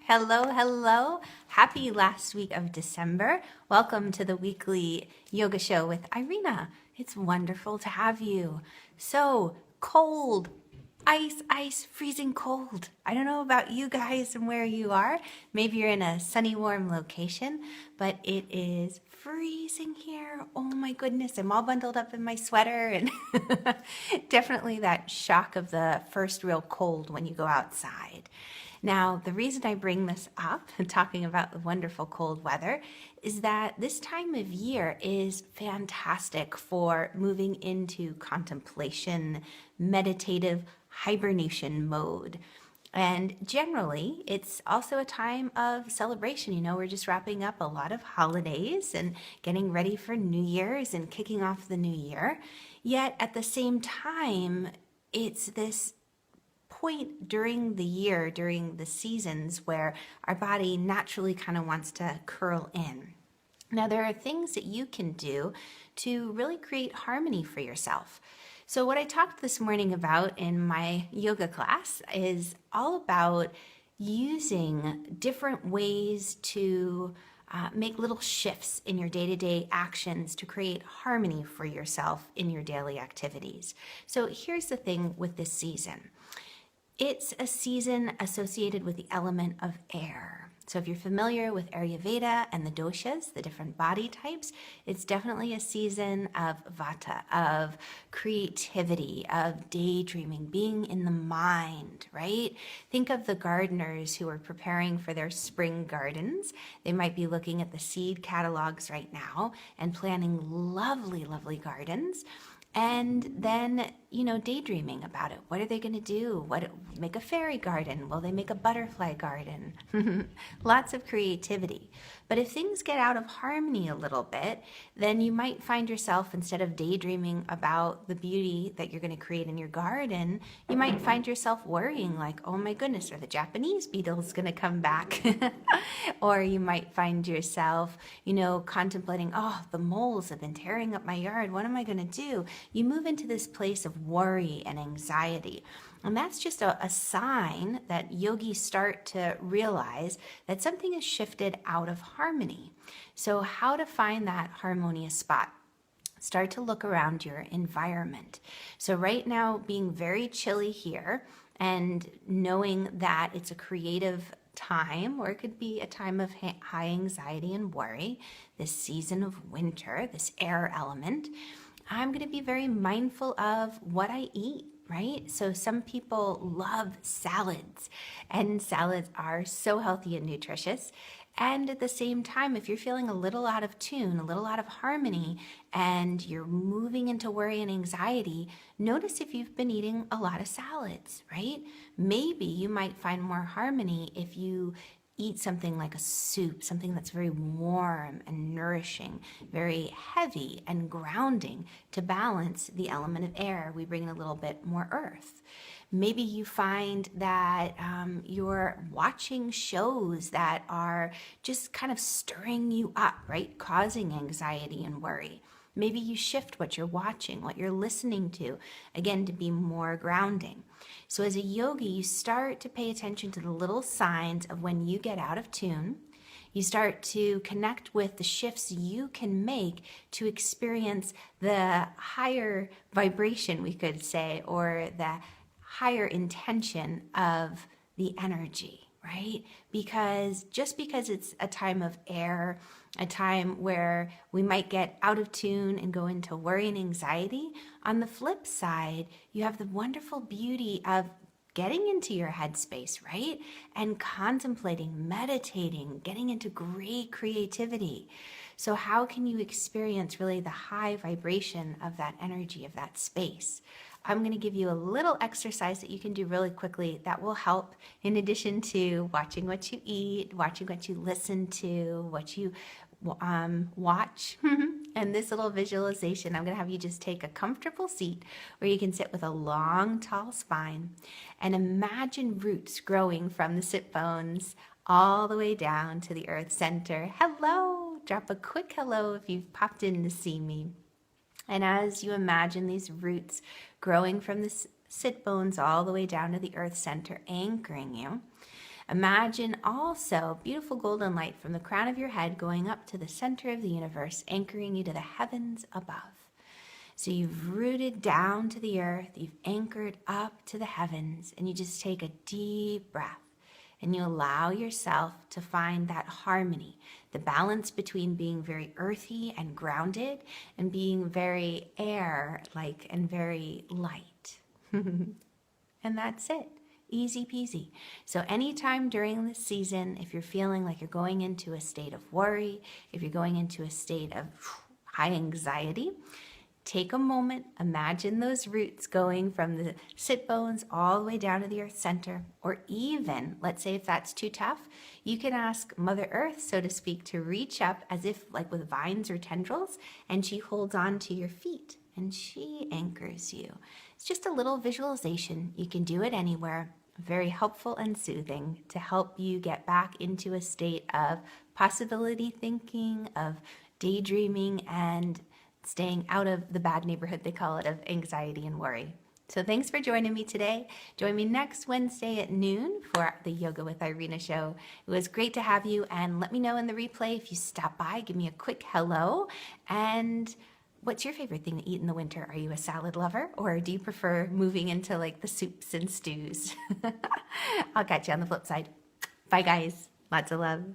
Hello, hello. Happy last week of December. Welcome to the weekly yoga show with Irena. It's wonderful to have you. So cold, ice, freezing cold. I don't know about you guys and where you are. Maybe you're in a sunny, warm location, but it is freezing here. Oh my goodness, I'm all bundled up in my sweater and definitely that shock of the first real cold when you go outside. Now, the reason I bring this up, talking about the wonderful cold weather, is that this time of year is fantastic for moving into contemplation, meditative hibernation mode. And generally, it's also a time of celebration. We're just wrapping up a lot of holidays and getting ready for New Year's and kicking off the new year. Yet at the same time, it's this point during the year, during the seasons, where our body naturally kind of wants to curl in. Now, there are things that you can do to really create harmony for yourself. So what I talked this morning about in my yoga class is all about using different ways to make little shifts in your day-to-day actions to create harmony for yourself in your daily activities. So here's the thing with this season. It's a season associated with the element of air. So if you're familiar with Ayurveda and the doshas, the different body types, it's definitely a season of vata, of creativity, of daydreaming, being in the mind, right? Think of the gardeners who are preparing for their spring gardens. They might be looking at the seed catalogs right now and planning lovely, lovely gardens. And then, daydreaming about it. What are they going to do? Make a fairy garden? Will they make a butterfly garden? Lots of creativity. But if things get out of harmony a little bit, then you might find yourself, instead of daydreaming about the beauty that you're going to create in your garden, you might find yourself worrying like, oh my goodness, are the Japanese beetles going to come back? Or you might find yourself, contemplating, oh, the moles have been tearing up my yard. What am I going to do? You move into this place of worry and anxiety. And that's just a sign that yogis start to realize that something has shifted out of harmony. So how to find that harmonious spot? Start to look around your environment. So right now, being very chilly here and knowing that it's a creative time, or it could be a time of high anxiety and worry, this season of winter, this air element, I'm going to be very mindful of what I eat, right? So some people love salads, and salads are so healthy and nutritious. And at the same time, if you're feeling a little out of tune, a little out of harmony, and you're moving into worry and anxiety, notice if you've been eating a lot of salads, right? Maybe you might find more harmony if you eat something like a soup, something that's very warm and nourishing, very heavy and grounding to balance the element of air. We bring in a little bit more earth. Maybe you find that you're watching shows that are just kind of stirring you up, right? Causing anxiety and worry. Maybe you shift what you're watching, what you're listening to, again, to be more grounding. So as a yogi, you start to pay attention to the little signs of when you get out of tune. You start to connect with the shifts you can make to experience the higher vibration, we could say, or the higher intention of the energy, right? Because just because it's a time of air, a time where we might get out of tune and go into worry and anxiety, on the flip side, you have the wonderful beauty of getting into your headspace, right? And contemplating, meditating, getting into great creativity. So how can you experience really the high vibration of that energy, of that space? I'm going to give you a little exercise that you can do really quickly that will help, in addition to watching what you eat, watching what you listen to, what you watch. And this little visualization, I'm going to have you just take a comfortable seat where you can sit with a long, tall spine and imagine roots growing from the sit bones all the way down to the earth center. Hello! Drop a quick hello if you've popped in to see me. And as you imagine these roots growing from the sit bones all the way down to the earth center, anchoring you, Imagine also beautiful golden light from the crown of your head going up to the center of the universe, anchoring you to the heavens above. So you've rooted down to the earth, you've anchored up to the heavens, and you just take a deep breath and you allow yourself to find that harmony, the balance between being very earthy and grounded and being very air-like and very light. And that's it. Easy peasy. So anytime during this season, if you're feeling like you're going into a state of worry, if you're going into a state of high anxiety, take a moment, imagine those roots going from the sit bones all the way down to the earth center, or even, let's say if that's too tough, you can ask Mother Earth, so to speak, to reach up as if like with vines or tendrils, and she holds on to your feet and she anchors you. It's just a little visualization. You can do it anywhere. Very helpful and soothing to help you get back into a state of possibility thinking, of daydreaming, and staying out of the bad neighborhood, they call it, of anxiety and worry. So thanks for joining me today. Join me next Wednesday at noon for the Yoga with Irena show. It was great to have you, and let me know in the replay if you stop by, give me a quick hello. And what's your favorite thing to eat in the winter? Are you a salad lover, or do you prefer moving into like the soups and stews? I'll catch you on the flip side. Bye guys. Lots of love.